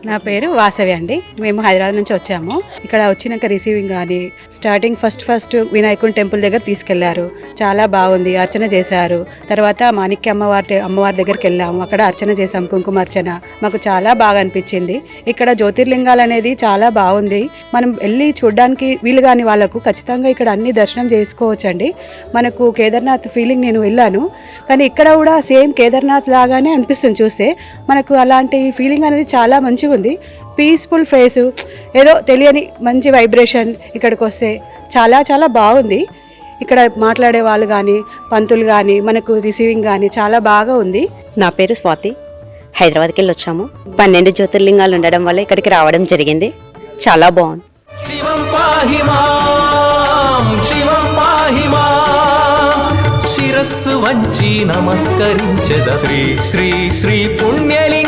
నా పేరు వాసవి అండి. మేము హైదరాబాద్ నుంచి వచ్చాము. ఇక్కడ వచ్చినాక రిసీవింగ్ కానీ స్టార్టింగ్ ఫస్ట్ వినాయకుని టెంపుల్ దగ్గర తీసుకెళ్లారు. చాలా బాగుంది. అర్చన చేశారు. తర్వాత మాణిక్య అమ్మవారి దగ్గరికి వెళ్ళాము. అక్కడ అర్చన చేసాము, కుంకుమార్చన. మాకు చాలా బాగా అనిపించింది. ఇక్కడ జ్యోతిర్లింగాలు అనేది చాలా బాగుంది. మనం వెళ్ళి చూడడానికి వీలు కాని వాళ్ళకు ఖచ్చితంగా ఇక్కడ అన్ని దర్శనం చేసుకోవచ్చండి. మనకు కేదార్నాథ్ ఫీలింగ్ నేను వెళ్ళాను, కానీ ఇక్కడ కూడా సేమ్ కేదార్నాథ్ లాగానే అనిపిస్తుంది చూస్తే. మనకు అలాంటి ఫీలింగ్ అనేది చాలా మంచిగా ఉంది. పీస్ఫుల్ ఫేసు, ఏదో తెలియని మంచి వైబ్రేషన్. ఇక్కడికి వస్తే చాలా చాలా బాగుంది. ఇక్కడ మాట్లాడే వాళ్ళు కానీ పంతులు కానీ మనకు రిసీవింగ్ కానీ చాలా బాగా ఉంది. నా పేరు స్వాతి. హైదరాబాద్కి వెళ్ళి వచ్చాము. 12 జ్యోతిర్లింగాలు ఉండడం వల్ల ఇక్కడికి రావడం జరిగింది. చాలా బాగుంది. శిరస్సు వంచి నమస్కరించద శ్రీ శ్రీ శ్రీ పుణ్యలి